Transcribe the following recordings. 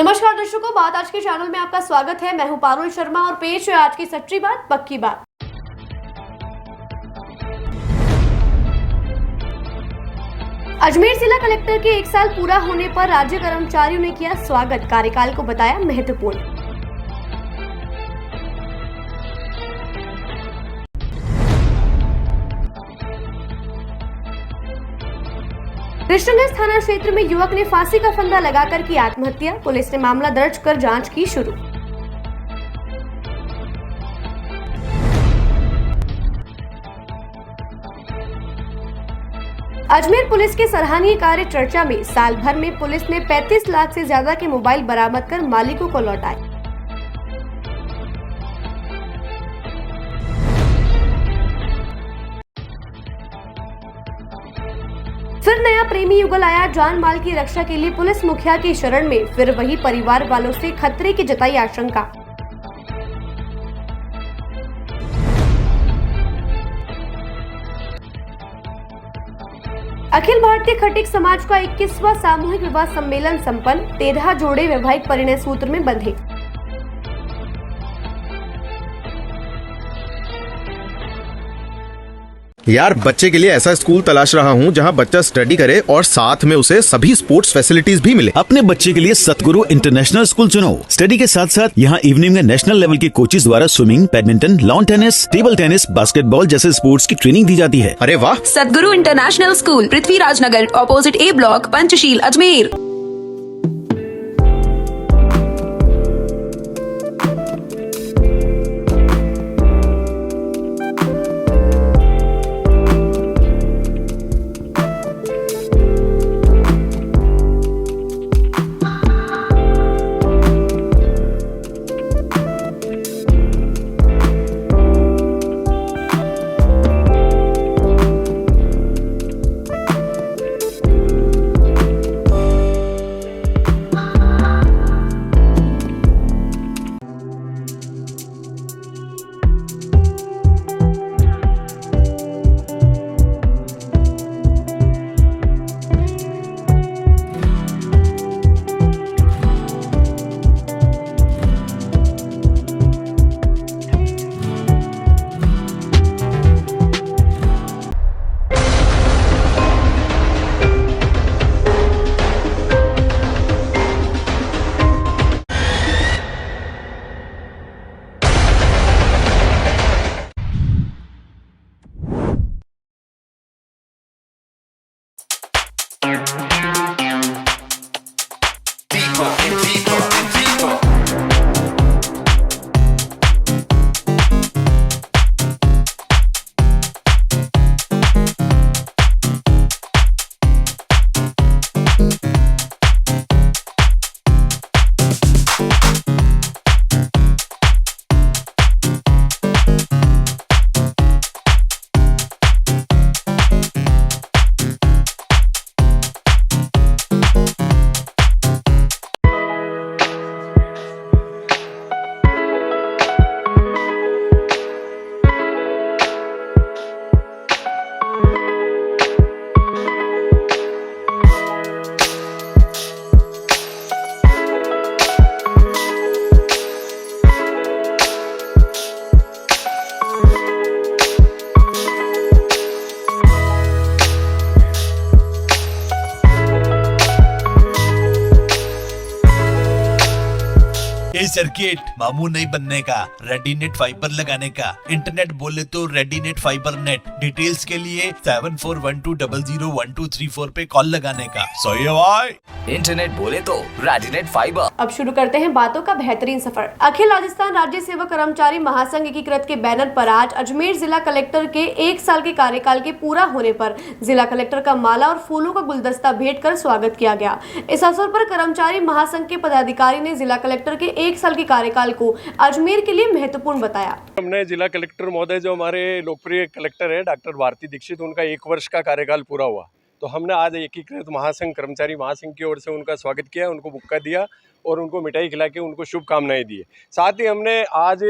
नमस्कार दर्शकों, बात आज के चैनल में आपका स्वागत है। मैं हूं पारुल शर्मा और पेश है आज की सच्ची बात पक्की बात। अजमेर जिला कलेक्टर के 1 साल पूरा होने पर राज्य कर्मचारियों ने किया स्वागत, कार्यकाल को बताया महत्वपूर्ण। कृष्णगंज थाना क्षेत्र में युवक ने फांसी का फंदा लगाकर की आत्महत्या, पुलिस ने मामला दर्ज कर जांच की शुरू। अजमेर पुलिस के सराहनीय कार्य चर्चा में, साल भर में पुलिस ने 35 लाख से ज्यादा के मोबाइल बरामद कर मालिकों को लौटाए। फिर नया प्रेमी युगल आया, जान माल की रक्षा के लिए पुलिस मुखिया की शरण में, फिर वही परिवार वालों से खतरे की जताई आशंका। अखिल भारतीय खटिक समाज का 21वां सामूहिक विवाह सम्मेलन संपन्न, 13 जोड़े वैवाहिक परिणय सूत्र में बंधे। यार, बच्चे के लिए ऐसा स्कूल तलाश रहा हूँ जहाँ बच्चा स्टडी करे और साथ में उसे सभी स्पोर्ट्स फैसिलिटीज भी मिले। अपने बच्चे के लिए सतगुरु इंटरनेशनल स्कूल चुनो। स्टडी के साथ साथ यहाँ इवनिंग में नेशनल लेवल के कोचेज द्वारा swimming, badminton, lawn tennis, table tennis, basketball जैसे स्पोर्ट्स की ट्रेनिंग दी जाती है। अरे वाह! सतगुरु इंटरनेशनल स्कूल, पृथ्वीराज नगर, ऑपोजिट ए ब्लॉक, पंचशील, अजमेर। सर्किट मामू नहीं बनने का, रेडीनेट फाइबर लगाने का। इंटरनेट बोले तो रेडीनेट फाइबर नेट। डिटेल्स के लिए 7412001234 पे कॉल लगाने का। सही है भाई। इंटरनेट बोले तो रेडीनेट फाइबर। अब शुरू करते हैं बातों का बेहतरीन सफर। अखिल राजस्थान राज्य सेवक कर्मचारी महासंघ एकीकृत के बैनर पर आज अजमेर जिला कलेक्टर के 1 साल के कार्यकाल के पूरा होने पर जिला कलेक्टर का माला और फूलों का गुलदस्ता भेंट कर स्वागत किया गया। इस अवसर पर कर्मचारी महासंघ के पदाधिकारी ने जिला कलेक्टर के 1 साल के कार्यकाल को अजमेर के लिए महत्वपूर्ण बताया। हमने जिला कलेक्टर महोदय, जो हमारे लोकप्रिय कलेक्टर है डॉक्टर भारती दीक्षित, उनका 1 वर्ष का कार्यकाल पूरा हुआ, तो हमने आज एकीकृत महासंघ, कर्मचारी महासंघ की ओर से उनका स्वागत किया, उनको बुक्का दिया और उनको मिठाई खिला के उनको शुभकामनाएं दी। साथ ही हमने आज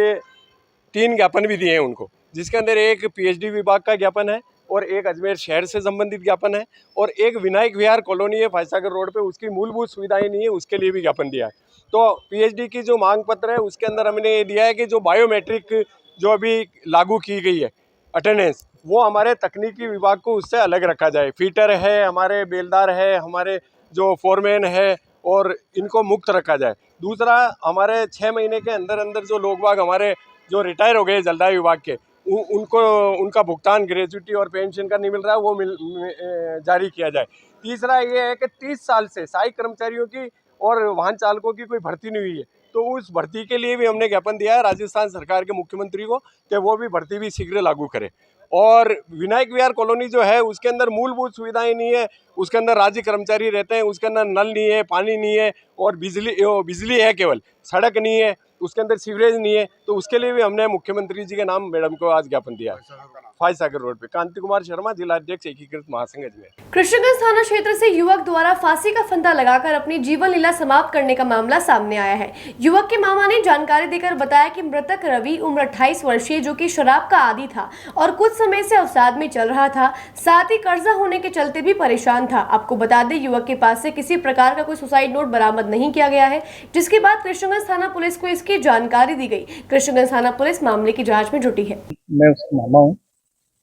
3 ज्ञापन भी दिए हैं उनको, जिसके अंदर एक पीएचडी विभाग का ज्ञापन है, और एक अजमेर शहर से संबंधित ज्ञापन है, और एक विनायक विहार कॉलोनी है फायसागर रोड पे, उसकी मूलभूत सुविधाएं नहीं है, उसके लिए भी ज्ञापन दिया है। तो पीएचडी की जो मांग पत्र है उसके अंदर हमने ये दिया है कि जो बायोमेट्रिक जो अभी लागू की गई है अटेंडेंस, वो हमारे तकनीकी विभाग को उससे अलग रखा जाए। फीटर है, हमारे बेलदार है, हमारे जो फोरमैन है, और इनको मुक्त रखा जाए। दूसरा, हमारे 6 महीने के अंदर अंदर जो लोग बाग हमारे जो रिटायर हो गए जलदाय विभाग के, उनको उनका भुगतान ग्रेजुटी और पेंशन का नहीं मिल रहा है, वो जारी किया जाए। तीसरा ये है कि 30 साल से सहायक कर्मचारियों की और वाहन चालकों की कोई भर्ती नहीं हुई है, तो उस भर्ती के लिए भी हमने ज्ञापन दिया है राजस्थान सरकार के मुख्यमंत्री को कि वो भी भर्ती भी शीघ्र लागू करे। और विनायक विहार कॉलोनी जो है उसके अंदर मूलभूत सुविधाएं नहीं है, उसके अंदर राज्य कर्मचारी रहते हैं, उसके अंदर नल नहीं है, पानी नहीं है, और बिजली है केवल, सड़क नहीं है, उसके अंदर सीवरेज नहीं है। तो उसके लिए भी हमने मुख्यमंत्री जी के नाम मैडम को आज ज्ञापन दिया है। फायसागर रोड पे कांति कुमार शर्मा, जिला अध्यक्ष एकीकृत महासंघ अजमेर। कृष्णगंज थाना क्षेत्र से युवक द्वारा फांसी का फंदा लगाकर अपनी जीवन लीला समाप्त करने का मामला सामने आया है। युवक के मामा ने जानकारी देकर बताया कि मृतक रवि उम्र 28 वर्षीय, जो कि शराब का आदी था और कुछ समय से अवसाद में चल रहा था, साथ ही कर्जा होने के चलते भी परेशान था। आपको बता दें, युवक के पास से किसी प्रकार का कोई सुसाइड नोट बरामद नहीं किया गया है, जिसके बाद कृष्णगंज थाना पुलिस को इसकी जानकारी दी गई। कृष्णगंज थाना पुलिस मामले की जाँच में जुटी है। मैं उसका मामा हूँ,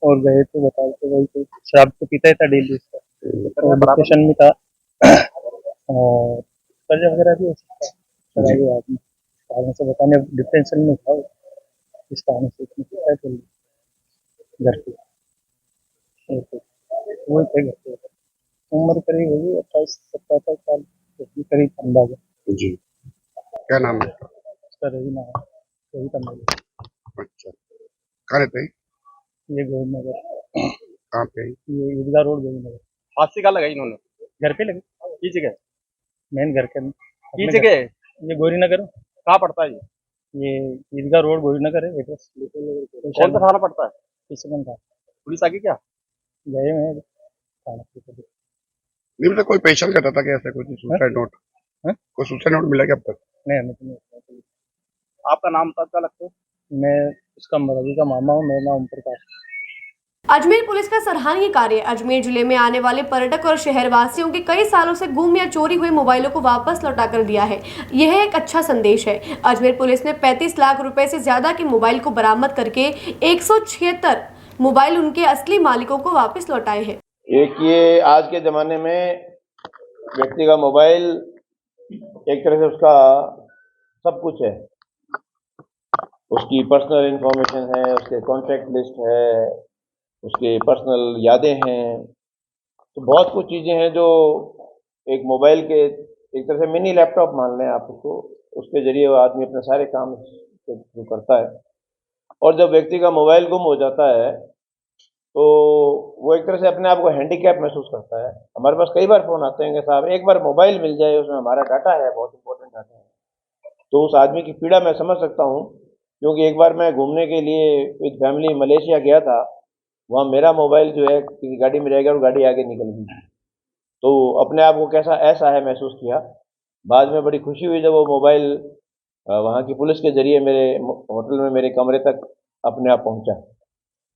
और गए तो बताए तो वही तो शराब तो पीता ही था डेली उसका, और डिप्रेशन में था, और कर्जा वगैरह भी हो सकता है शराबी आदमी कारण से बताने, डिप्रेशन में था इस कारण से उसने पीता है घर पे, वही थे घर पे। उम्र करीब होगी 28-27 साल करीब अंदाजा। जी, क्या नाम है? उसका रवि नाम है, रवि का नाम है। अच्छा, कहाँ रहते हैं? ये गोविंदनगर, कहाँ पे? ये ईदगाह रोड गोविंदनगर। फांसी का लगाई इन्होंने घर पे लगे, की जगह, मेन घर के की जगह ये गौरीनगर, कहाँ पड़ता है ये ईदगाह रोड गौरीनगर है एड्रेस। कौन सा थाना पड़ता है? किशनगंज था, पुलिस आगे क्या? गए हुए हैं थाना पे। नहीं मतलब कोई पेशेंट कहता था कि ऐसा कुछ सुसाइड नोट, कोई सुसाइड नोट मिला क्या अब तक? नहीं, हमें तो नहीं पता। आपका नाम क्या लगता है? मैं उसका रवि का मामा हूँ, मेरा नाम ओम प्रकाश। अजमेर पुलिस का सराहनीय कार्य। अजमेर जिले में आने वाले पर्यटक और शहरवासियों के कई सालों से गुम या चोरी हुए मोबाइलों को वापस लौटा कर दिया है। यह एक अच्छा संदेश है। अजमेर पुलिस ने 35 लाख रुपए से ज्यादा के मोबाइल को बरामद करके 176 मोबाइल उनके असली मालिकों को वापस लौटाए हैं। एक ये आज के ज़माने में व्यक्ति का मोबाइल एक तरह से उसका सब कुछ है, उसकी पर्सनल इंफॉर्मेशन है, उसके कॉन्टैक्ट लिस्ट है, उसके पर्सनल यादें हैं, तो बहुत कुछ चीज़ें हैं जो एक मोबाइल के एक तरह से मिनी लैपटॉप मान लें आप उसको, उसके जरिए वो आदमी अपने सारे काम के थ्रू करता है। और जब व्यक्ति का मोबाइल गुम हो जाता है तो वो एक तरह से अपने आप को हैंडीकैप महसूस करता है। हमारे पास कई बार फ़ोन आते हैं कि साहब एक बार मोबाइल मिल जाए, उसमें हमारा डाटा है, बहुत इंपॉर्टेंट डाटा है, तो उस आदमी की पीड़ा मैं समझ सकता हूँ। क्योंकि एक बार मैं घूमने के लिए विद फैमिली मलेशिया गया था, वहाँ मेरा मोबाइल जो है किसी गाड़ी में रह गया और गाड़ी आगे निकल गई, तो अपने आप को कैसा ऐसा है महसूस किया। बाद में बड़ी खुशी हुई जब वो मोबाइल वहाँ की पुलिस के ज़रिए मेरे होटल में मेरे कमरे तक अपने आप पहुँचा।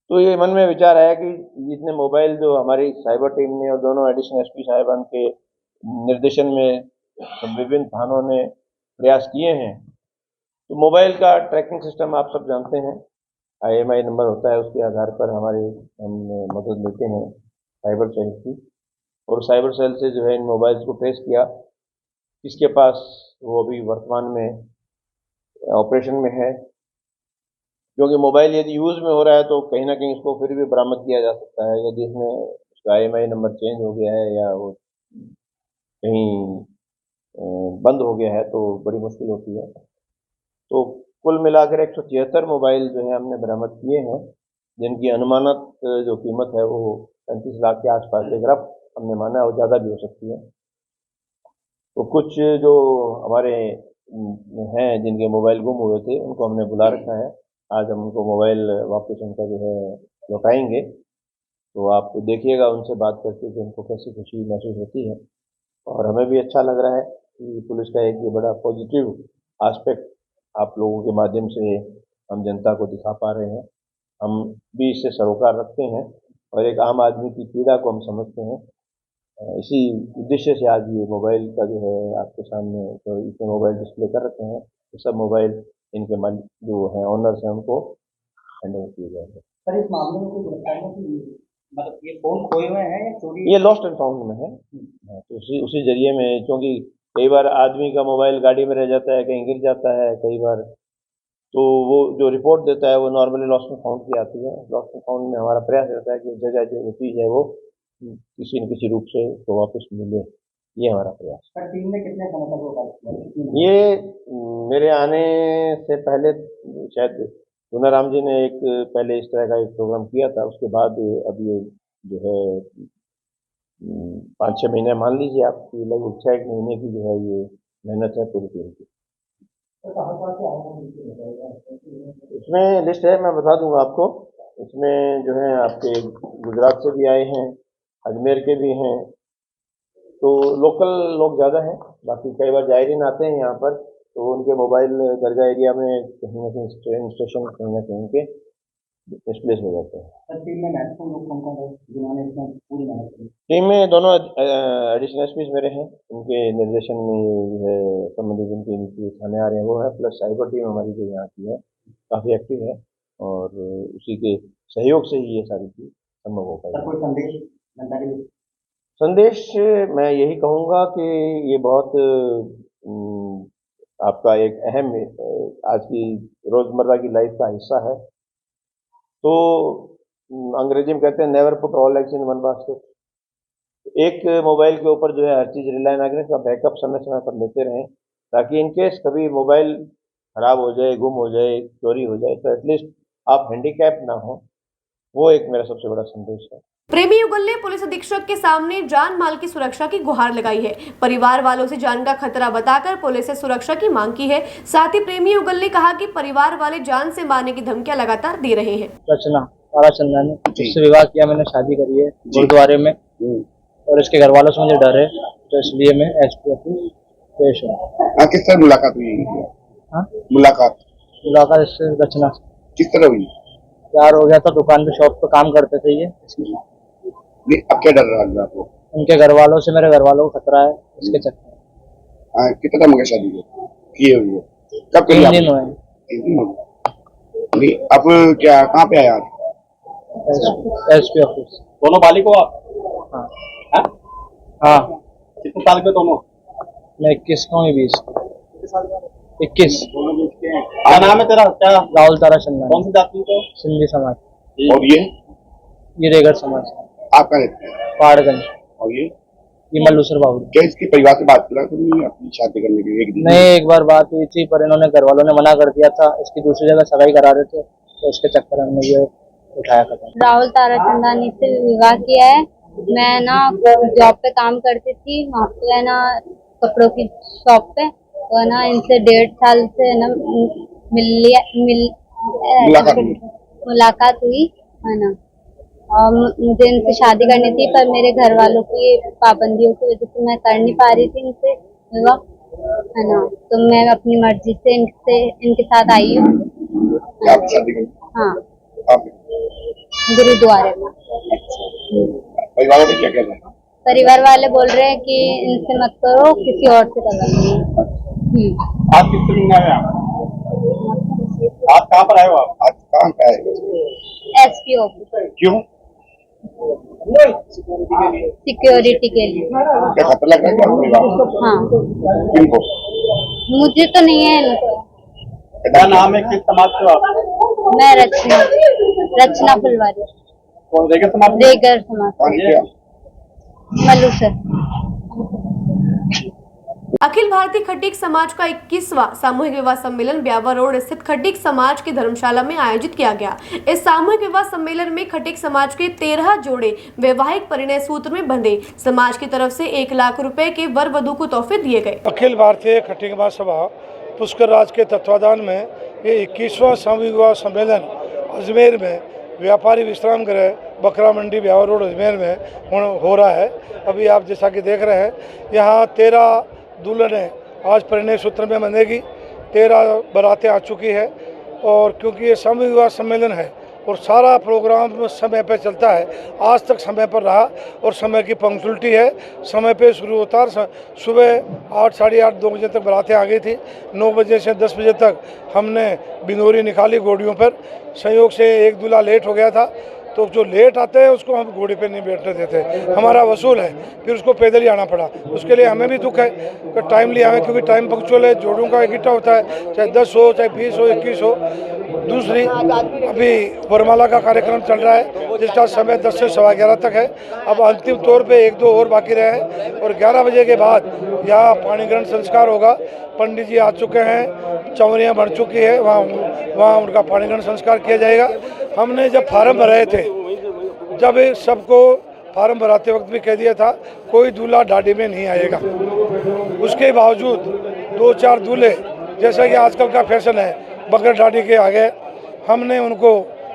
तो ये मन में विचार आया कि इतने मोबाइल जो हमारी साइबर टीम ने और दोनों एडिशनल एसपी साहिबान के निर्देशन में विभिन्न थानों ने प्रयास किए हैं, तो मोबाइल का ट्रैकिंग सिस्टम आप सब जानते हैं, IMI नंबर होता है, उसके आधार पर हम मदद लेते हैं साइबर सेल की, और साइबर सेल से जो है इन मोबाइल्स को ट्रेस किया, किसके पास वो अभी वर्तमान में ऑपरेशन में है। क्योंकि मोबाइल यदि यूज़ में हो रहा है तो कहीं ना कहीं उसको फिर भी बरामद किया जा सकता है। यदि इसमें उसका IMI नंबर चेंज हो गया है या वो कहीं बंद हो गया है तो बड़ी मुश्किल होती है। तो कुल मिलाकर 176 मोबाइल जो है हमने बरामद किए हैं, जिनकी अनुमानित जो कीमत है वो 35 लाख के आसपास एक रफ हमने माना है, और ज़्यादा भी हो सकती है। तो कुछ जो हमारे हैं जिनके मोबाइल गुम हुए थे उनको हमने बुला रखा है, आज हम उनको मोबाइल वापस उनका जो है लौटाएंगे। तो आप देखिएगा उनसे बात करके कि उनको कैसी खुशी महसूस होती है, और हमें भी अच्छा लग रहा है कि पुलिस का एक ये बड़ा पॉजिटिव एस्पेक्ट आप लोगों के माध्यम से हम जनता को दिखा पा रहे हैं। हम भी इससे सरोकार रखते हैं और एक आम आदमी की पीड़ा को हम समझते हैं। इसी उद्देश्य से आज ये मोबाइल का जो है आपके सामने तो इसमें मोबाइल डिस्प्ले कर रखे हैं। ये सब मोबाइल इनके मालिक जो हैं ऑनर्स हैं उनको हैंड ओवर किए गए हैं। सर इस मामले में कोई गिरफ्तारी की मतलब ये फोन खोए हुए हैं या चोरी? ये लॉस्ट एंड फाउंड में है। तो उसी जरिए में, क्योंकि कई बार आदमी का मोबाइल गाड़ी में रह जाता है, कहीं गिर जाता है कई बार, तो वो जो रिपोर्ट देता है वो नॉर्मली लॉस्ट एंड फाउंड की आती है। लॉस्ट एंड फाउंड में हमारा प्रयास रहता है कि जगह जो वो चीज़ है वो किसी न किसी रूप से तो वापस मिले, ये हमारा प्रयास। सर टीम ने कितने समय तक वो ये मेरे आने से पहले शायद गुनाराम जी ने एक पहले इस तरह का एक प्रोग्राम किया था, उसके बाद अब ये जो है 5-6 महीने मान लीजिए आप, लगभग 6 महीने की जो है ये मेहनत है पूरी टीम की। इसमें लिस्ट है, मैं बता दूंगा आपको। इसमें जो है आपके गुजरात से भी आए हैं, अजमेर के भी हैं, तो लोकल लोग ज़्यादा हैं। बाकी कई बार जायरीन आते हैं यहाँ पर, तो उनके मोबाइल दरगाह एरिया में कहीं ना कहीं ट्रेन स्टेशन कहीं ना कहीं के मिसप्लेस हो जाते हैं। टीम में महत्वपूर्ण लोग कौन कौन है जिन्होंने इसमें पूरी मेहनत की? टीम में दोनों एडिशनल एसपी मेरे हैं, उनके निर्देशन में जो है संबंधित उनके थाने आ रहे हैं वो है, प्लस साइबर टीम हमारी जो यहाँ की है काफ़ी एक्टिव है, और उसी के सहयोग से ही ये सारी चीज़ संभव हो पाएगी। कोई संदेश जनता के लिए? संदेश मैं यही कहूँगा कि ये बहुत आपका एक अहम आज की रोज़मर्रा की लाइफ का हिस्सा है। तो अंग्रेजी में कहते हैं never put all eggs in one basket. एक मोबाइल के ऊपर जो है हर चीज़ रिलाई ना करें, का बैकअप समय समय पर लेते रहें, ताकि इनकेस कभी मोबाइल खराब हो जाए, गुम हो जाए, चोरी हो जाए, तो एटलीस्ट आप हैंडीकैप ना हो। वो एक मेरा सबसे बड़ा संदेश है। प्रेमी युगल ने पुलिस अधीक्षक के सामने जान माल की सुरक्षा की गुहार लगाई है। परिवार वालों से जान का खतरा बताकर पुलिस से सुरक्षा की मांग की है। साथ ही प्रेमी युगल ने कहा कि परिवार वाले जान से मारने की धमकियां लगातार दे रहे हैं। रचना ताराचंदानी, उससे विवाह किया मैंने, शादी करी है गुरुद्वारे में, और इसके घर वालों से मुझे डर है, तो इसलिए मैं एसपी ऑफिस पेश हूँ। किस तरह मुलाकात हुई? मुलाकात इससे रचना से। किस तरह हुई? प्यार हो गया था, दुकान पे शॉप पे काम करते थे ये। अब क्या डर रहा है आपको? उनके घर वालों से, मेरे घर वालों को खतरा है इसके चक्कर। कितना टाइम हो गया शादी किए हुए? कब 3 दिन हुए? अब क्या कहाँ पे आया? SP office. दोनों बालिक हो आप? हाँ हाँ। कितने साल के दोनों? मैं 21 का हूँ, 20 21। क्या नाम है तेरा? क्या? राहुल ताराचंदानी। कौन सी जाति को? सिंधी समाज। और ये रेगड़ समाज। आप कहाँ रहते हैं? पहाड़गंज। और ये मल्लूसर बाबू। क्या इसके परिवार से बात करा तुमने अपनी शादी करने के लिए? नहीं, एक बार बात हुई थी, पर इन्होंने घर वालों ने मना कर दिया था, इसकी दूसरी जगह सगाई करा रहे थे, तो इसके चक्कर में हमने ये उठाया कदम। राहुल ताराचंदानी से विवाह किया है। मैं ना जॉब पे काम करती थी, वहाँ पे है ना कपड़ों की शॉप पे, तो है ना इनसे 1.5 साल से ना मुलाकात हुई है ना, और मुझे इनसे शादी करनी थी, पर मेरे घर वालों की पाबंदियों की वजह से मैं कर नहीं पा रही थी इनसे विवाह है ना, तो मैं अपनी मर्जी से इनके साथ आई हूँ। हाँ, गुरुद्वारे में। परिवार वाले क्या कह रहे हैं? परिवार वाले बोल रहे हैं कि इनसे मत करो, किसी और से करवाइए। आप किस तरह आए? आप कहाँ पर आए हो? आज कहाँ पे आए? SP office. क्यों? सिक्योरिटी के लिए। क्या खतरा लग रहा है क्या? हाँ। किनको? मुझे तो नहीं है, इनको। क्या नाम है? किस समाज से हो आप? मैं रचना फुलवारी। रेगर समाज? रेगर समाज। मल्लूसर। अखिल भारतीय खटीक समाज का 21वां सामूहिक विवाह सम्मेलन ब्यावर रोड स्थित खटीक समाज की धर्मशाला में आयोजित किया गया। इस सामूहिक विवाह सम्मेलन में खटीक समाज के 13 जोड़े वैवाहिक परिणय सूत्र में बंधे। समाज की तरफ से 1 लाख रुपए के वर वधू को तोहफे दिए गए। अखिल भारतीय खटीक महासभा पुष्कर राज के तत्वाधान में ये 21वां सामूहिक विवाह सम्मेलन अजमेर में व्यापारी विश्राम गृह बकरा मंडी ब्यावर रोड अजमेर में हो रहा है। अभी आप जैसा कि देख रहे हैं, यहाँ 13 दुल्हनें आज परिणय सूत्र में बंधेगी, 13 बारातें आ चुकी है। और क्योंकि ये सामूहिक विवाह सम्मेलन है, और सारा प्रोग्राम समय पे चलता है। आज तक समय पर रहा और समय की पंक्चुअलिटी है, समय पे शुरू होता है। सुबह 8, साढ़े 8, 2 बजे तक बारातें आ गई थी। 9 बजे से 10 बजे तक हमने बिनोरी निकाली घोड़ियों पर। संयोग से एक दूल्हा लेट हो गया था, तो जो लेट आते हैं उसको हम घोड़े पे नहीं बैठने देते, हमारा वसूल है, फिर उसको पैदल ही आना पड़ा। उसके लिए हमें भी दुख है कि टाइम लिया है, क्योंकि टाइम पंक्चुअल है। जोड़ों का इकट्ठा होता है, चाहे 10 हो, चाहे 20 हो, 21 हो। दूसरी, अभी वरमाला का कार्यक्रम चल रहा है जिसका समय 10 से 11:15 तक है। अब अंतिम तौर पे 1-2 और बाकी रहे हैं और 11 बजे के बाद यहाँ पानी ग्रहण संस्कार होगा। पंडित जी आ चुके हैं, चौरियाँ बढ़ चुकी है, वहाँ उनका पानी ग्रहण संस्कार किया जाएगा। हमने जब फार्म भराए थे, जब सबको फार्म भराते वक्त भी कह दिया था कोई दूल्हा डाडी में नहीं आएगा। उसके बावजूद 2-4 दूल्हे, जैसा कि आजकल का फैशन है, बगैर डाडी के आ गए। हमने उनको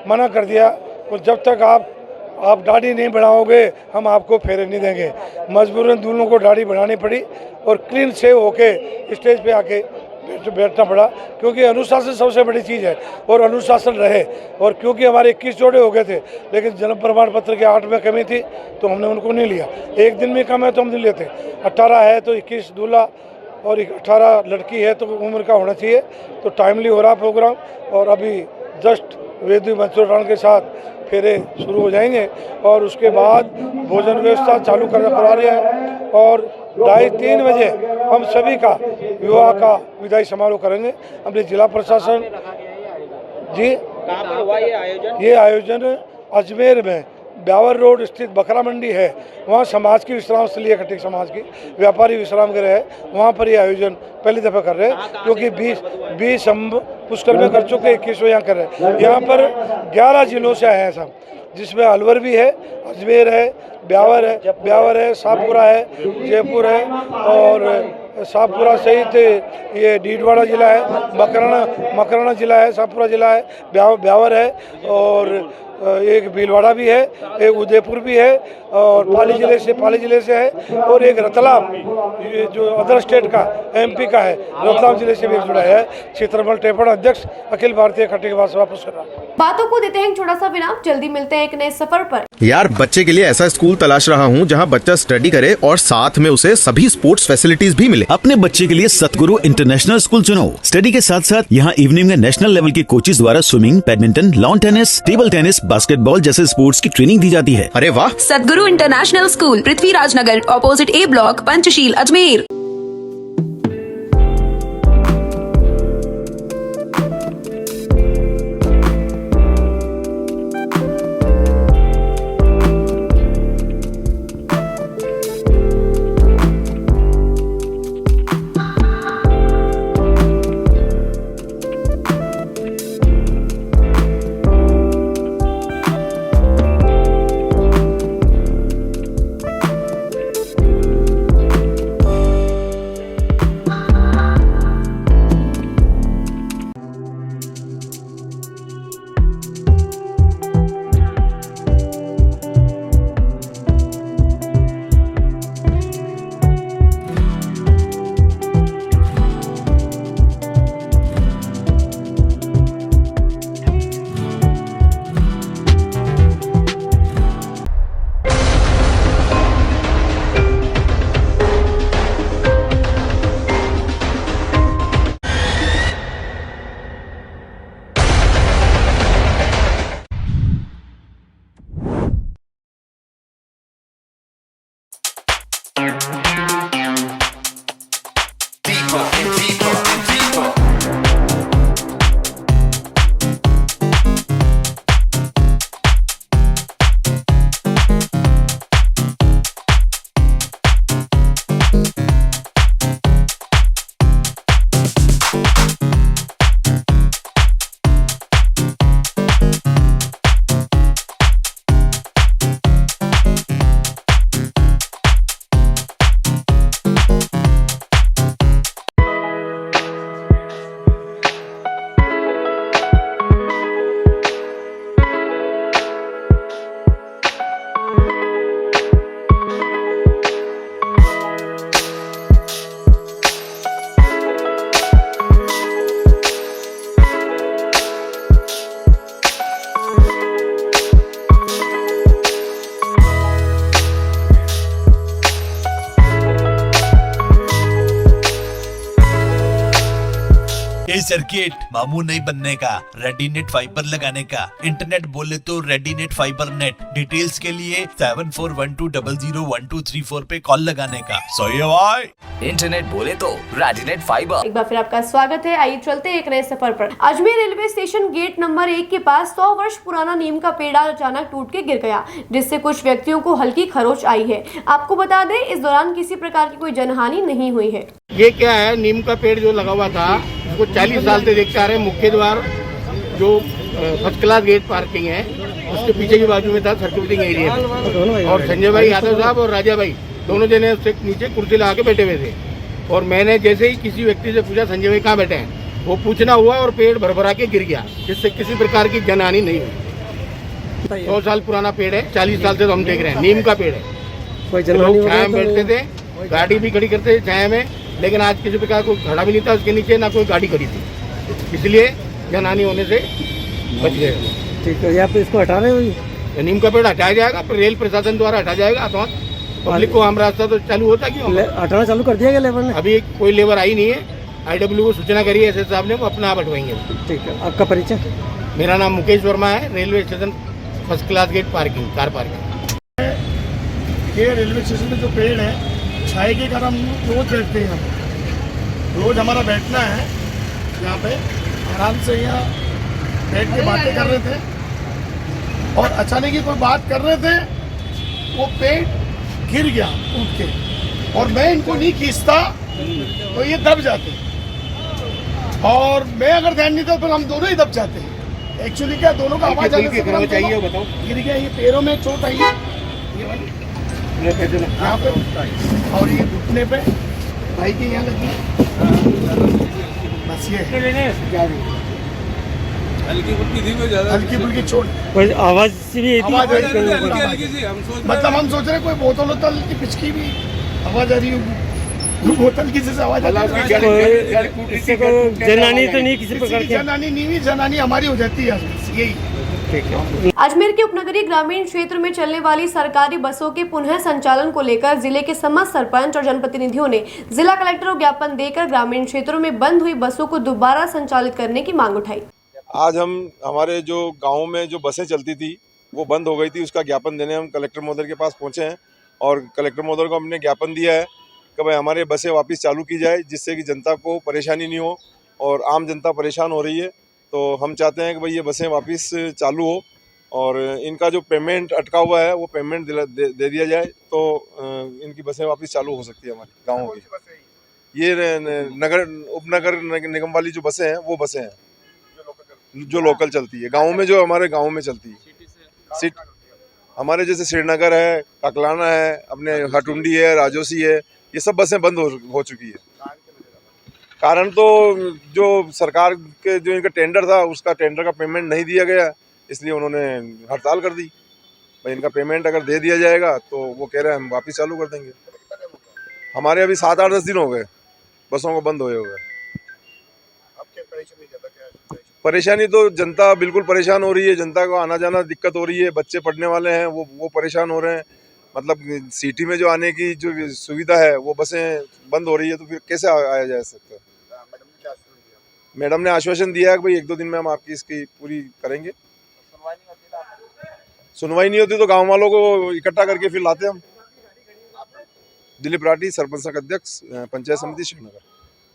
मना कर दिया, तो जब तक आप दाढ़ी नहीं बढ़ाओगे हम आपको फेरे नहीं देंगे। मजबूरन दूल्हों को दाढ़ी बढ़ानी पड़ी और क्लीन सेव होके स्टेज पे आके बैठना पड़ा, क्योंकि अनुशासन सबसे बड़ी चीज़ है और अनुशासन रहे। और क्योंकि हमारे 21 जोड़े हो गए थे, लेकिन जन्म प्रमाण पत्र के 8 में कमी थी तो हमने उनको नहीं लिया। एक दिन में कम है तो हम नहीं लेते। 18 है तो 21 दूल्हा और 18 लड़की है तो उम्र का होना चाहिए। तो टाइमली हो रहा प्रोग्राम और अभी जस्ट वेदी मंत्रोच्चारण के साथ फेरे शुरू हो जाएंगे और उसके बाद भोजन व्यवस्था चालू करवा रहे हैं और 2:30-3 बजे हम सभी का विवाह का विदाई समारोह करेंगे। अपने जिला प्रशासन जी, कहाँ पर हुआ ये आयोजन अजमेर में ब्यावर रोड स्थित बकरा मंडी है, वहाँ समाज की विश्राम स्थली है, खटीक समाज की व्यापारी विश्राम गृह है, वहाँ पर ये आयोजन पहली दफ़ा कर रहे हैं। क्योंकि 20 हम पुष्कर में कर चुके, 21वें यहाँ कर रहे हैं। यहाँ पर 11 जिलों से आए हैं सब, जिसमें अलवर भी है, अजमेर है, ब्यावर है, शाहपुरा है, जयपुर है और शाहपुरा सहित ये डीडवाड़ा जिला है, मकराना जिला है, शाहपुरा जिला है, ब्यावर है और एक भीलवाड़ा भी है, एक उदयपुर भी है और पाली जिले से है और एक रतलाम, ये जो अदर स्टेट का MP का है, रतलाम जिले से भी जुड़ा है। चित्रमल टेपड़, अध्यक्ष अखिल भारतीय खटीकवाद सभा पुष्कर। बातों को देते हैं एक छोटा सा विराम, जल्दी मिलते हैं एक नए सफर पर। यार, बच्चे के लिए ऐसा स्कूल तलाश रहा हूँ जहाँ बच्चा स्टडी करे और साथ में उसे सभी स्पोर्ट्स फैसिलिटीज भी मिले। अपने बच्चे के लिए सतगुरु इंटरनेशनल स्कूल चुनो। स्टडी के साथ साथ यहाँ इवनिंग में नेशनल लेवल के कोचेज द्वारा swimming, badminton, lawn tennis, table tennis, basketball जैसे स्पोर्ट्स की ट्रेनिंग दी जाती है। अरे वाह! सतगुरु international school, Prithviraj Nagar, opposite A block, Panchsheel, Ajmer. Circuit, मामू नहीं बनने का, रेडीनेट फाइबर लगाने का, इंटरनेट बोले तो रेडीनेट फाइबर नेट। डिटेल्स के लिए 7412001234 पे कॉल लगाने का। सही है भाई। इंटरनेट बोले तो रेडिनेट फाइबर। एक बार फिर आपका स्वागत है। आइए चलते हैं एक नए सफर पर। Ajmer railway station gate number 1 के पास 100 वर्ष पुराना नीम का पेड़ अचानक टूट के गिर गया, जिससे कुछ व्यक्तियों को हल्की खरोच आई है। आपको बता दें, इस दौरान किसी प्रकार की कोई जनहानि नहीं हुई है। ये क्या है, नीम का पेड़ जो लगा हुआ था, उसको 40 साल से देखते आ रहे हैं। मुख्य द्वार जो फर्स्ट क्लास गेट पार्किंग है, उसके पीछे की बाजू में था सर्कुलेटिंग एरिया, और संजय भाई यादव साहब और राजा भाई दोनों जने उससे नीचे कुर्सी लगा के बैठे हुए थे। और मैंने जैसे ही किसी व्यक्ति से पूछा संजय भाई कहाँ बैठे हैं, वो पूछना हुआ और पेड़ भरभरा के गिर गया, जिससे किसी प्रकार की जनहानि नहीं हुई। 100 साल पुराना पेड़ है, 40 साल से तो हम देख रहे हैं, नीम का पेड़ है। लोग छाया में बैठते थे, गाड़ी भी खड़ी करते थे छाया में, लेकिन आज किसी प्रकार कोई खड़ा भी नहीं था उसके नीचे, ना कोई गाड़ी खड़ी थी, इसलिए जनहानि होने से बच गए। ठीक है, आप इसको हटा रहे हो? नीम का पेड़ हटाया जाएगा, रेल प्रशासन द्वारा हटाया जाएगा। तो पब्लिक को आम रास्ता तो चालू होता क्यों? हटाना चालू कर दिया गया लेबर ने? अभी कोई लेबर आई नहीं है। IW को सूचना करी है एसएस साहब ने, वो अपना आप हटवाएंगे। ठीक है, आपका परिचय? मेरा नाम मुकेश वर्मा है, railway station first class gate parking, car parking. ये रेलवे स्टेशन में जो पेड़ है, छाए के कारण हम रोज बैठते हैं। यहाँ रोज हमारा बैठना है, यहाँ पे आराम से यहाँ बैठ के बातें कर रहे थे, और अचानक ही कोई बात कर रहे थे, वो पेड़ गिर गया टूट के, और मैं इनको नहीं खींचता तो ये दब जाते, और मैं अगर ध्यान नहीं था तो हम दोनों ही दब जाते हैं। एक्चुअली क्या, दोनों का आवाज चाहिए, बताओ। गिर गया, ये पैरों में चोट आई है, ये वाली यहाँ पे, और ये घुटने पे भाई के यहाँ लगी, बस ये हल्की फुल्की चोट। आवाज से भी आवाज मतलब हम सोच रहे कोई बोतल वोतल की पिचकी भी आवाज आ रही होगी, बोतल किसी से आवाज आ रही है। जनानी तो नहीं, किसी प्रकार की जनानी नहीं हुई, जनानी हमारी हो जाती है यही। अजमेर के उपनगरीय ग्रामीण क्षेत्र में चलने वाली सरकारी बसों के पुनः संचालन को लेकर जिले के समस्त सरपंच और जनप्रतिनिधियों ने जिला कलेक्टर को ज्ञापन देकर ग्रामीण क्षेत्रों में बंद हुई बसों को दोबारा संचालित करने की मांग उठाई। आज हम हमारे जो गाँव में जो बसें चलती थी वो बंद हो गई थी, उसका ज्ञापन देने हम कलेक्टर महोदय के पास पहुँचे हैं, और कलेक्टर महोदय को हमने ज्ञापन दिया है कि भाई हमारे बसें वापस चालू की जाए, जिससे कि जनता को परेशानी नहीं हो, और आम जनता परेशान हो रही है। तो हम चाहते हैं कि भाई ये बसें वापस चालू हो, और इनका जो पेमेंट अटका हुआ है वो पेमेंट दे दिया जाए, तो इनकी बसें वापस चालू हो सकती है हमारे गाँव की। ये नगर उपनगर निगम वाली जो बसें हैं वो बसें हैं जो लोकल चलती है गाँव में, जो हमारे गाँव में चलती है। सीट हमारे जैसे श्रीनगर है, ककलाना है, अपने हटुंडी है, राजोसी है, ये सब बसें बंद हो चुकी है। कारण तो जो सरकार के जो इनका टेंडर था, उसका टेंडर का पेमेंट नहीं दिया गया, इसलिए उन्होंने हड़ताल कर दी। भाई इनका पेमेंट अगर दे दिया जाएगा तो वो कह रहे हैं हम वापस चालू कर देंगे। हमारे अभी 7-8-10 दिन हो गए बसों को बंद हुए हुए। परेशानी तो जनता बिल्कुल परेशान हो रही है, जनता को आना जाना दिक्कत हो रही है, बच्चे पढ़ने वाले हैं वो परेशान हो रहे हैं। मतलब सिटी में जो आने की जो सुविधा है वो बसें बंद हो रही है, तो फिर कैसे आया जा सकता है। मैडम ने आश्वासन दिया है कि भाई 1-2 दिन में हम आपकी इसकी पूरी करेंगे। सुनवाई नहीं होती तो गांव वालों को इकट्ठा करके फिर लाते हम। दिलीप राठी, सरपंच संघ अध्यक्ष, पंचायत समिति श्रीनगर।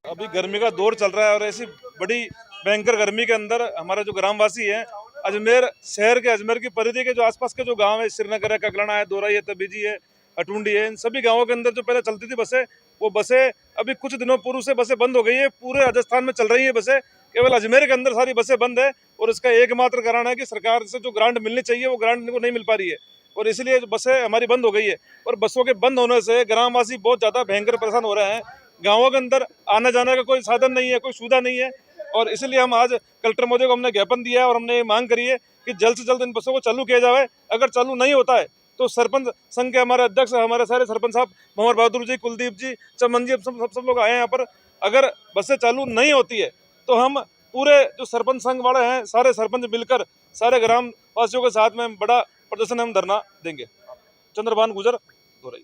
अभी गर्मी का दौर चल रहा है, और ऐसी बड़ी भयंकर गर्मी के अंदर हमारा जो ग्रामवासी है, अजमेर शहर के, अजमेर की परिधि के जो आसपास के जो गांव है, श्रीनगर है, ककलाना है, दोराई है, तबीजी है, अटुंडी है, इन सभी गांवों के अंदर जो पहले चलती थी बसें, वो बसें अभी कुछ दिनों पूर्व से बसें बंद हो गई है। पूरे राजस्थान में चल रही है बसें, केवल अजमेर के अंदर सारी बसें बंद है, और इसका एकमात्र कारण है कि सरकार से जो ग्रांट मिलनी चाहिए वो ग्रांट इनको नहीं मिल पा रही है, और इसलिए बसें हमारी बंद हो गई है। और बसों के बंद होने से ग्रामवासी बहुत ज़्यादा भयंकर परेशान हो रहे हैं। गाँवों के अंदर आने जाने का कोई साधन नहीं है, कोई सुविधा नहीं है, और इसलिए हम आज कलेक्टर महोदय को हमने ज्ञापन दिया है, और हमने ये मांग करी है कि जल्द से जल्द इन बसों को चालू किया जाए। अगर चालू नहीं होता है तो सरपंच संघ के हमारे अध्यक्ष, हमारे सारे सरपंच साहब, मोहम्मद बहादुर जी, कुलदीप जी, चमन जी, सब लोग आए हैं यहाँ पर। अगर बसें चालू नहीं होती है तो हम पूरे जो सरपंच संघ वाले हैं, सारे सरपंच मिलकर सारे ग्राम वासियों के साथ में बड़ा प्रदर्शन, हम धरना देंगे। चंद्रभान गुजर, दोराई।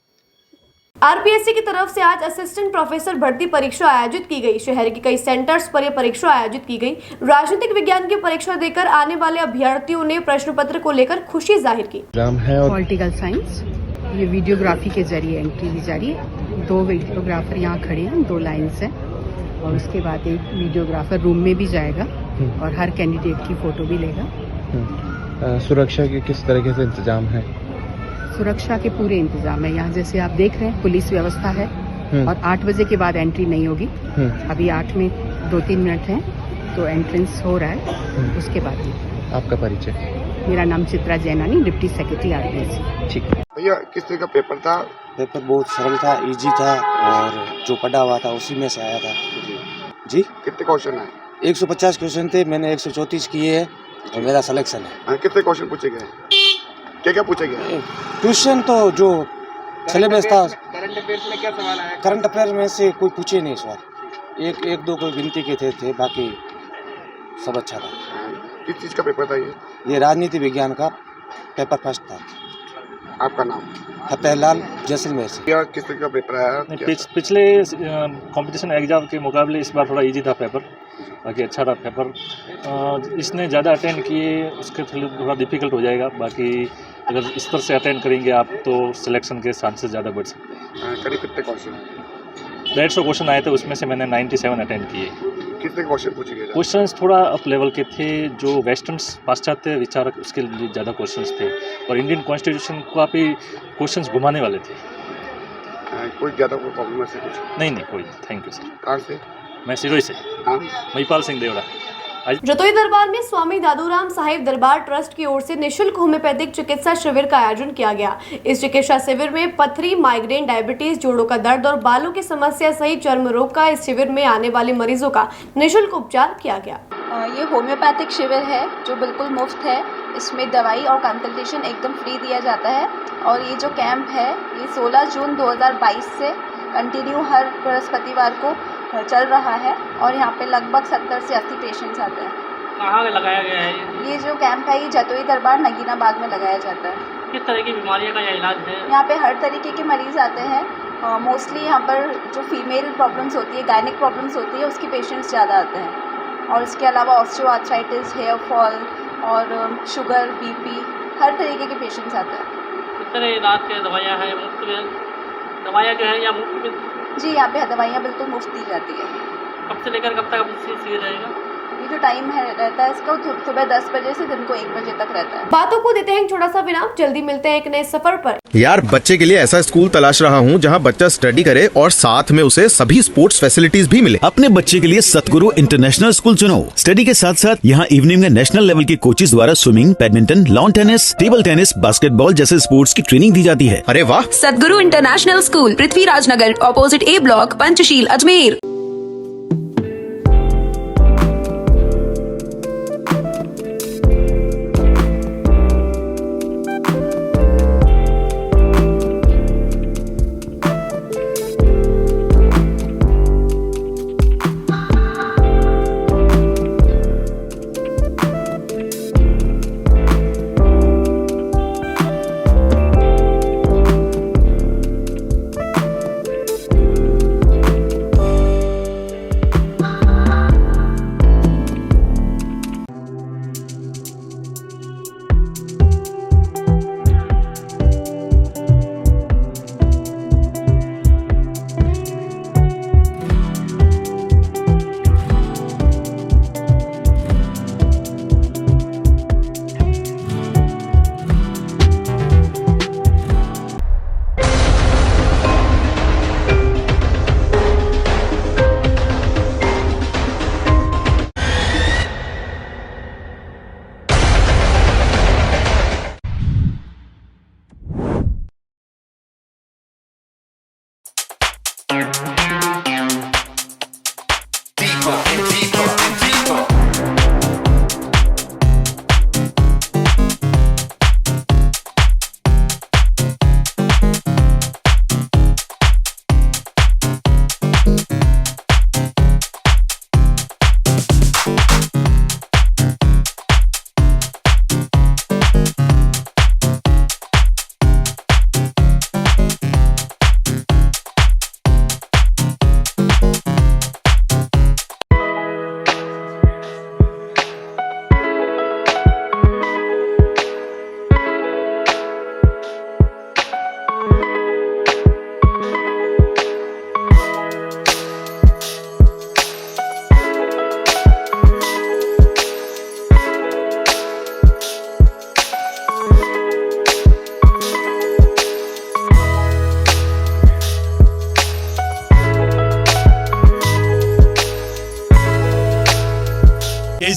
आरपीएससी की तरफ से आज असिस्टेंट प्रोफेसर भर्ती परीक्षा आयोजित की गई। शहर के कई सेंटर्स पर यह परीक्षा आयोजित की गई। राजनीतिक विज्ञान की परीक्षा देकर आने वाले अभ्यर्थियों ने प्रश्न पत्र को लेकर खुशी जाहिर की। पॉलिटिकल साइंस, ये वीडियोग्राफी के जरिए एंट्री दी जा रही है। 2 वीडियोग्राफर यहाँ खड़े हैं, 2 लाइन्स हैं और उसके बाद एक वीडियोग्राफर रूम में भी जाएगा और हर कैंडिडेट की फोटो भी लेगा। सुरक्षा के किस तरीके से इंतजाम है? सुरक्षा के पूरे इंतजाम है यहाँ, जैसे आप देख रहे हैं पुलिस व्यवस्था है और 8 बजे के बाद एंट्री नहीं होगी। अभी 8 में 2-3 मिनट हैं तो एंट्रेंस हो रहा है, उसके बाद ही। आपका परिचय? मेरा नाम चित्रा जैनानी, डिप्टी सेक्रेटरी आरपीएससी। ठीक। भैया किस तरह का पेपर था? पेपर बहुत सरल था, इजी था और जो पढ़ा हुआ था उसी में से आया था। जी। कितने क्वेश्चन आए? 150 क्वेश्चन थे, मैंने 134 किए हैं और मेरा सिलेक्शन है। कितने क्वेश्चन पूछे गए? क्या पूछा गया? क्वेश्चन तो जो सिलेबस था। करंट अफेयर्स में क्या सवाल आया? करंट अफेयर में से कोई पूछे नहीं सवाल, एक दो कोई गिनती के थे, बाकी सब अच्छा था। किस चीज़ का पेपर था ये? ये राजनीति विज्ञान का पेपर फर्स्ट था। आपका नाम? फतेहलाल, जैसलमेर से। किस तरह का पेपर आया? पिछले कंपटीशन एग्जाम के मुकाबले इस बार थोड़ा इजी था पेपर, बाकी अच्छा था पेपर। इसने ज़्यादा अटेंड किए उसके थोड़ा डिफिकल्ट हो जाएगा, बाकी अगर इस तरह से अटेंड करेंगे आप तो सिलेक्शन के चांसेस ज़्यादा बढ़ सकते हैं। करीब कितने क्वेश्चन? 150 क्वेश्चन आए थे, उसमें से मैंने 97 अटेंड किए। कितने क्वेश्चन पूछे गए? क्वेश्चंस थोड़ा अप लेवल के थे, जो वेस्टर्न पाश्चात्य विचारक उसके लिए ज़्यादा क्वेश्चंस थे और इंडियन कॉन्स्टिट्यूशन को आप ही क्वेश्चंस घुमाने वाले थे। कोई ज़्यादा कोई प्रॉब्लम ऐसे कुछ? नहीं कोई। Thank you sir. कहाँ से? मैं सिरोही से। महिपाल सिंह देवड़ा। जतोई दरबार में स्वामी दादूराम साहिब दरबार ट्रस्ट की ओर से निशुल्क होम्योपैथिक चिकित्सा शिविर का आयोजन किया गया। इस चिकित्सा शिविर में पथरी, माइग्रेन, डायबिटीज, जोड़ों का दर्द और बालों की समस्या सहित चर्म रोग का इस शिविर में आने वाले मरीजों का निशुल्क उपचार किया गया। ये होम्योपैथिक शिविर है जो बिल्कुल मुफ्त है। इसमें दवाई और कंसल्टेशन एकदम फ्री दिया जाता है और ये जो कैंप है ये 16 जून 2022 से कंटिन्यू हर बृहस्पतिवार को चल रहा है और यहाँ पे लगभग 70 से 80 पेशेंट्स आते हैं। कहाँ लगाया गया है ये जो कैंप है ये जतोई दरबार नगीना बाग में लगाया जाता है। किस तरह की बीमारियों का यह इलाज है? यहाँ पे हर तरीके के मरीज़ आते हैं। मोस्टली यहाँ पर जो फीमेल प्रॉब्लम्स होती है, गायनिक प्रॉब्लम्स होती है, उसकी पेशेंट्स ज़्यादा आते हैं और इसके अलावा ऑस्टियोआर्थराइटिस, हेयर फॉल और शुगर, बीपी, हर तरीके के पेशेंट्स आते हैं। किस तरह इलाज के दवाइयाँ हैं? मुफ्त में दवाइयाँ जो है या मुफ्त में? जी यहाँ पे दवाइयाँ बिल्कुल मुफ्त दी जाती है। कब से लेकर कब तक शिविर रहेगा? ये जो टाइम है रहता है इसका सुबह 10 बजे से दिन को 1 बजे तक रहता है। बातों को देते हैं एक छोटा सा विराम, जल्दी मिलते हैं एक नए सफर पर। यार बच्चे के लिए ऐसा स्कूल तलाश रहा हूँ जहाँ बच्चा स्टडी करे और साथ में उसे सभी स्पोर्ट्स फैसिलिटीज भी मिले। अपने बच्चे के लिए सतगुरु इंटरनेशनल स्कूल चुनो। स्टडी के साथ साथ यहाँ इवनिंग में नेशनल लेवल के कोचेज द्वारा swimming, badminton, lawn tennis, table tennis, basketball जैसे स्पोर्ट्स की ट्रेनिंग दी जाती है। अरे वाह! सतगुरु इंटरनेशनल स्कूल, पृथ्वीराज नगर, ऑपोजिट ए ब्लॉक, पंचशील, अजमेर।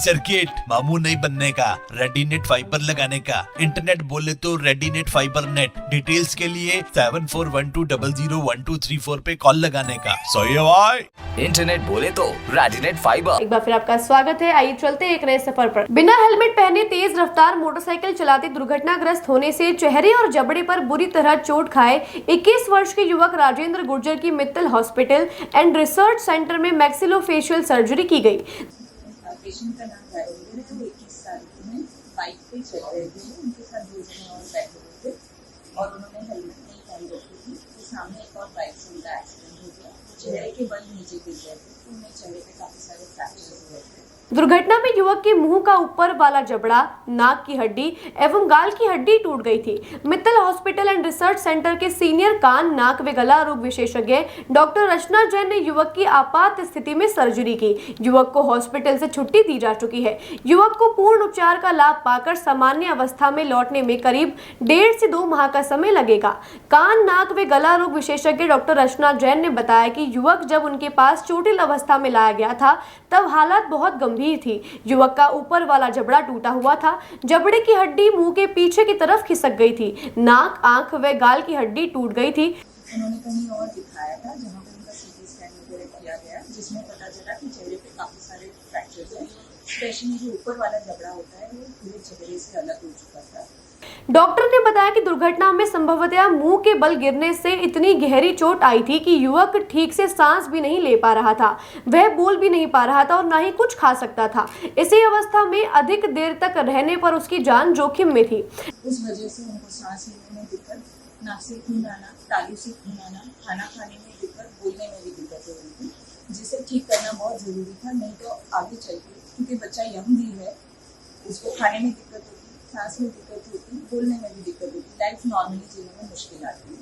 सर्किट, मामू नहीं बनने का, रेडीनेट फाइबर लगाने का, इंटरनेट बोले तो रेडीनेट फाइबर नेट। डिटेल्स के लिए 7412001234 पे कॉल लगाने का। सही है भाई। इंटरनेट बोले तो रेडीनेट फाइबर। एक बार फिर आपका स्वागत है। आइए चलते हैं एक नए सफर पर। बिना हेलमेट पहने तेज रफ्तार मोटरसाइकिल चलाते दुर्घटनाग्रस्त होने से चेहरे और जबड़े पर बुरी तरह चोट खाए 21 वर्ष के युवक राजेंद्र गुर्जर की Mittal hospital and research centre में मैक्सिलोफेशियल सर्जरी की गई। पेशेंट का नाम राजेंद्र है, वो 21 साल के हैं, बाइक पे चल रहे थे, उनके साथ 2 जने और बैठे हुए थे और उन्होंने हेलमेट नहीं पहन रखी थी। तो सामने एक और बाइक से उनका एक्सीडेंट हो गया। चेहरे के बल नीचे गिर गए थे, तो उन्हें चेहरे पे काफी सारे फ्रैक्चर्स हुए थे। दुर्घटना में युवक के मुंह का ऊपर वाला जबड़ा, नाक की हड्डी एवं गाल की हड्डी टूट गई थी। Mittal hospital and research centre के सीनियर कान, नाक व गला रोग विशेषज्ञ डॉक्टर रचना जैन ने युवक की आपात स्थिति में सर्जरी की। युवक को हॉस्पिटल से छुट्टी दी जा चुकी है। युवक को पूर्ण उपचार का लाभ पाकर सामान्य अवस्था में लौटने में करीब 1.5 से 2 माह का समय लगेगा। कान, नाक व गला रोग विशेषज्ञ डॉक्टर रचना जैन ने बताया कि युवक जब उनके पास चोटिल अवस्था में लाया गया था तब हालत बहुत गंभीर थी। युवक का ऊपर वाला जबड़ा टूटा हुआ था, जबड़े की हड्डी मुंह के पीछे की तरफ खिसक गई थी, नाक, आंख व गाल की हड्डी टूट गई थी। उन्होंने कहीं और दिखाया था जहाँ पर उनका सीटी स्कैन वगैरह किया गया, जिसमें पता चला कि चेहरे पे काफी सारे फ्रैक्चर्स हैं। स्पेशली जो ऊपर वाला जबड़ा होता है वो पूरे चेहरे से अलग हो चुका था। डॉक्टर ने बताया कि दुर्घटना में संभवतः मुंह के बल गिरने से इतनी गहरी चोट आई थी कि युवक ठीक से सांस भी नहीं ले पा रहा था, वह बोल भी नहीं पा रहा था और ना ही कुछ खा सकता था। इसी अवस्था में अधिक देर तक रहने पर उसकी जान जोखिम में थी। उस वजह से उनको सांस लेने में दिक्कत, नाक से खून आना, तालू से खून आना, खाना खाने में दिक्कत, बोलने में भी दिक्कत हो रही थी, जिसे ठीक करना बहुत जरूरी था। नहीं तो आगे चल के, क्योंकि बच्चा यंग भी है, उसको खाने में दिक्कत होती, सांस में दिक्कत होती, बोलने में भी दिक्कत होती, लाइफ नॉर्मली जीने में मुश्किल आती है।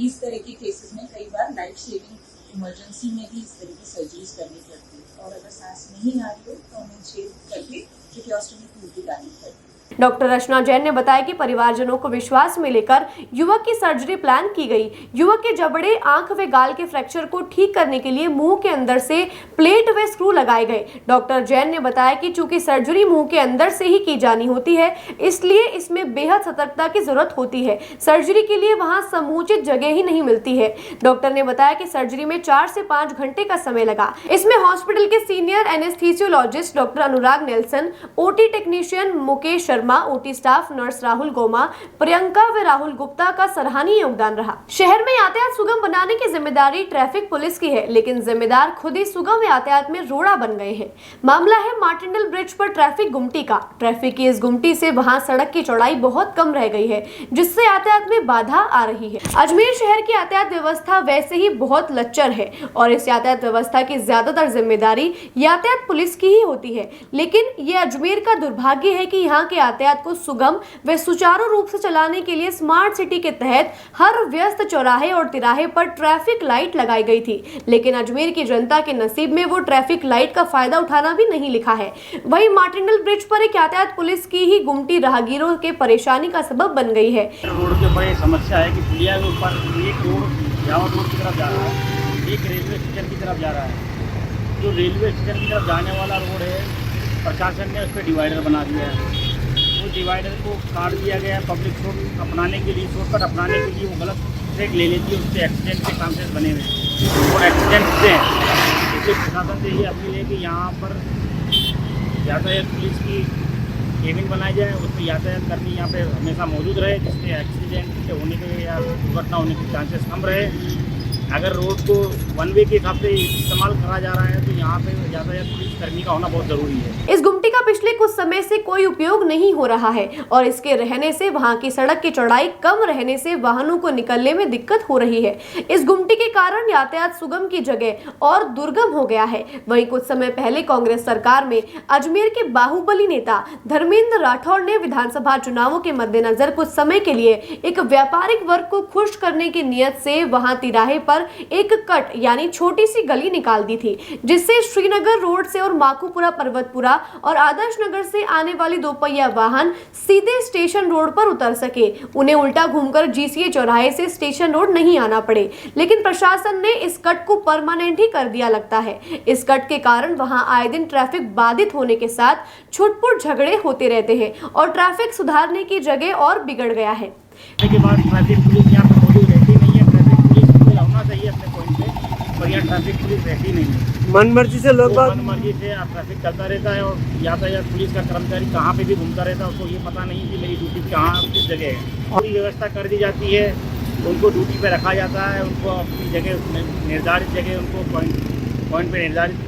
इस तरह के केसेस में कई बार लाइफ सेविंग इमरजेंसी में भी इस तरह की सर्जरीज करनी पड़ती है और अगर सांस नहीं आ रही हो तो उन्हें छेद करके ट्रेकियोस्टोमी की विधि डालनी पड़ती है। डॉक्टर रचना जैन ने बताया कि परिवारजनों को विश्वास में लेकर युवक की सर्जरी प्लान की गई। युवक के जबड़े, आंख व गाल के फ्रैक्चर को ठीक करने के लिए मुंह के अंदर से प्लेट व स्क्रू लगाए गए। डॉक्टर जैन ने बताया कि चूंकि सर्जरी मुंह के अंदर से ही की जानी होती है, इसलिए इसमें बेहद सतर्कता की जरूरत होती है। सर्जरी के लिए वहां समुचित जगह ही नहीं मिलती है। डॉक्टर ने बताया कि सर्जरी में 4 से 5 घंटे का समय लगा। इसमें हॉस्पिटल के senior anaesthesiologist doctor Anurag Nelson, OT technician Mukesh Sharma, OT staff nurse Rahul Goma, Priyanka व राहुल गुप्ता का सराहनीय योगदान रहा। शहर में यातायात सुगम बनाने की जिम्मेदारी ट्रैफिक पुलिस की है, लेकिन जिम्मेदार खुद ही सुगम यातायात में रोड़ा बन गए हैं। मामला है मार्टिनल ब्रिज पर ट्रैफिक गुमटी का। ट्रैफिक की इस गुमटी से वहां सड़क की चौड़ाई बहुत कम रह गई है, जिससे यातायात में बाधा आ रही है। अजमेर शहर की यातायात व्यवस्था वैसे ही बहुत लच्चर है और इस यातायात व्यवस्था की ज्यादातर जिम्मेदारी यातायात पुलिस की ही होती है, लेकिन ये अजमेर का दुर्भाग्य है कि यहाँ के यातायात को सुगम व सुचारू रूप से चलाने के लिए स्मार्ट सिटी के तहत हर व्यस्त चौराहे और तिराहे पर ट्रैफिक लाइट लगाई गई थी, लेकिन अजमेर की जनता के नसीब में वो ट्रैफिक लाइट का फायदा उठाना भी नहीं लिखा है। वहीं मार्टिनल ब्रिज पर एक यातायात पुलिस की ही गुमटी राहगीरों के परेशानी का सबब बन गई है। रोड के ऊपर समस्या है कि पुलिया के ऊपर एक रोड जावा रोड की तरफ जा रहा है, एक रेलवे स्टेशन की तरफ जा रहा है। जो रेलवे स्टेशन की तरफ जाने वाला रोड है, प्रशासन ने उस पर डिवाइडर बना दिया है। वो डिवाइडर को काट दिया गया है पब्लिक रोड अपनाने के लिए, शॉर्टकट अपनाने के लिए वो गलत ट्रैक ले लेती है, उससे एक्सीडेंट के चांसेस बने हुए हैं और एक्सीडेंट से हैं। इसलिए प्रशासन से ये अपील है कि यहाँ पर यातायात पुलिस की केबिन बनाई जाए, उस पर यातायात कर्मी यहाँ पे हमेशा मौजूद रहे, जिससे एक्सीडेंट होने के या दुर्घटना होने के चांसेस कम रहे। अगर रोड को वन वे के हिसाब से इस्तेमाल करा जा रहा है तो यहाँ पे यातायात पुलिस कर्मी का होना बहुत जरूरी है। इस गुमटी का पिछले कुछ समय से कोई उपयोग नहीं हो रहा है और इसके रहने से वहाँ की सड़क की चौड़ाई कम रहने से वाहनों को निकलने में दिक्कत हो रही है। इस गुमटी के कारण यातायात सुगम की जगह और दुर्गम हो गया है। वहीं कुछ समय पहले कांग्रेस सरकार में अजमेर के बाहुबली नेता धर्मेंद्र राठौड़ ने विधानसभा चुनावों के मद्देनजर कुछ समय के लिए एक व्यापारिक वर्ग को खुश करने की नियत से वहाँ तिराहे पर पर एक कट यानी छोटी सी गली निकाल दी थी, जिससे श्रीनगर रोड से और माकूपुरा पर्वतपुरा और आदर्श नगर से आने वाली दोपहिया वाहन सीधे स्टेशन रोड पर उतर सके, उन्हें उल्टा घूमकर GCA चौराहे से स्टेशन रोड नहीं आना पड़े। लेकिन प्रशासन ने इस कट को परमानेंट ही कर दिया लगता है। इस कट के कारण वहां आए दिन ट्रैफिक बाधित होने के साथ छुटपुट झगड़े होते रहते हैं और ट्रैफिक सुधारने की जगह और बिगड़ गया है। के बाद ट्रैफिक पुलिस यहाँ पर मौजूद रहती नहीं है। ट्रैफिक पुलिस होना चाहिए अपने पॉइंट पे, पर यहाँ ट्रैफिक पुलिस रहती नहीं है। मन मर्जी से लोग मन मर्जी से ट्रैफिक चलता रहता है और यातायात पुलिस का कर्मचारी कहाँ पे भी घूमता रहता है, उसको ये पता नहीं कि मेरी ड्यूटी कहाँ किस जगह है। और व्यवस्था कर दी जाती है, उनको ड्यूटी पे रखा जाता है, उनको अपनी जगह निर्धारित जगह उनको पॉइंट पे निर्धारित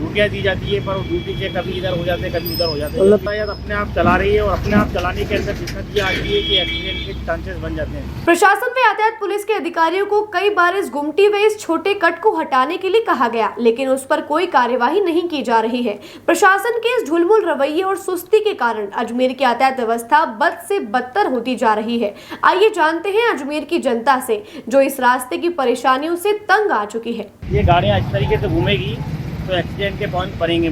ड्यूटियाँ दी जाती है, पर वो ड्यूटी से कभी इधर हो जाते हैं कभी उधर हो जाते हैं। यातायात अपने आप चला रही है और अपने आप चलाने के अंदर दिक्कत ये आती है कि एक्सीडेंट के चांसेस बन जाते हैं। प्रशासन व यातायात पुलिस के अधिकारियों को कई बार इस गुमटी व इस छोटे कट को हटाने के लिए कहा गया, लेकिन उस पर कोई कार्यवाही नहीं की जा रही है। प्रशासन के इस ढुलमुल रवैये और सुस्ती के कारण अजमेर की यातायात व्यवस्था बद से बदतर होती जा रही है। आइए जानते हैं अजमेर की जनता से, जो इस रास्ते की परेशानियों से तंग आ चुकी है। ये गाड़ियाँ इस तरीके से घूमेगी तो एक्सीडेंट के पॉइंट बनेंगे,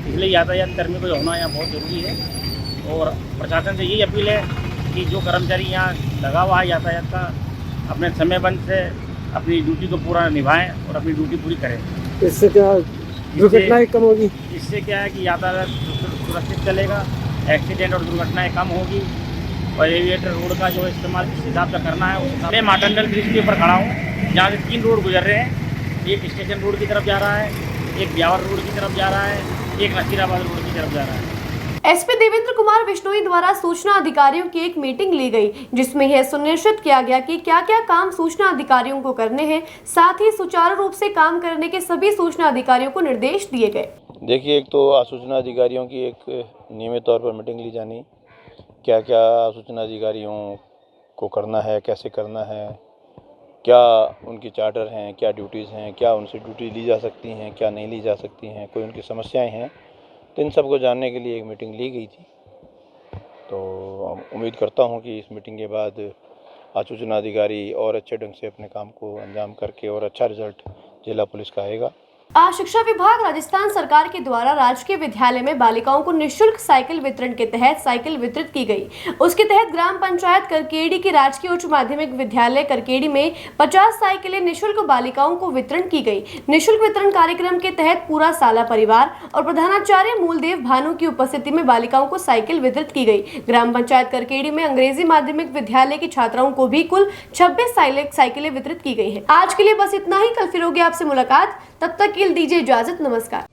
इसलिए यातायात कर्मी को होना यहाँ बहुत ज़रूरी है। और प्रशासन से यही अपील है कि जो कर्मचारी यहाँ लगा हुआ है यातायात का, अपने समयबंद से अपनी ड्यूटी को पूरा निभाएं और अपनी ड्यूटी पूरी करें। इससे क्या दुर्घटनाएं कम होगी? इससे क्या है कि यातायात सुरक्षित चलेगा, एक्सीडेंट और दुर्घटनाएँ कम होगी। और एविएटर रोड का जो इस्तेमाल जिस हिसाब से करना है, मैं माटंडल ब्रिज के ऊपर खड़ा हूँ, जहाँ से 3 रोड गुजर रहे हैं। एक स्टेशन रोड की तरफ जा रहा है, एक ब्यावर रोड की तरफ जा रहा है, एक नसीराबाद रोड की तरफ जा रहा है। SP देवेंद्र कुमार बिश्नोई द्वारा सूचना अधिकारियों की एक मीटिंग ली गई, जिसमें यह सुनिश्चित किया गया कि क्या क्या काम सूचना अधिकारियों को करने हैं, साथ ही सुचारू रूप से काम करने के सभी सूचना अधिकारियों को निर्देश दिए गए। देखिए, एक तो सूचना अधिकारियों की एक नियमित तौर पर मीटिंग ली जानी, क्या क्या सूचना अधिकारियों को करना है, कैसे करना है, क्या उनकी चार्टर हैं, क्या ड्यूटीज़ हैं, क्या उनसे ड्यूटी ली जा सकती हैं, क्या नहीं ली जा सकती हैं, कोई उनकी समस्याएं हैं, तो इन सब को जानने के लिए एक मीटिंग ली गई थी। तो उम्मीद करता हूं कि इस मीटिंग के बाद सूचना अधिकारी और अच्छे ढंग से अपने काम को अंजाम करके और अच्छा रिजल्ट जिला पुलिस का आएगा। आज शिक्षा विभाग राजस्थान सरकार के द्वारा राजकीय विद्यालय में बालिकाओं को निःशुल्क साइकिल वितरण के तहत साइकिल वितरित की गई। उसके तहत ग्राम पंचायत करकेड़ी की राजकीय उच्च माध्यमिक विद्यालय करकेड़ी में 50 साइकिलें निःशुल्क बालिकाओं को वितरण की गई। निःशुल्क वितरण कार्यक्रम के तहत पूरा साला परिवार और प्रधानाचार्य मूलदेव भानु की उपस्थिति में बालिकाओं को साइकिल वितरित की गई। ग्राम पंचायत करकेड़ी में अंग्रेजी माध्यमिक विद्यालय की छात्राओं को भी कुल 26 साइकिलें वितरित की गई है। आज के लिए बस इतना ही। कल फिर होगी आपसे मुलाकात, तब तक के लिए दीजिए इजाजत। नमस्कार।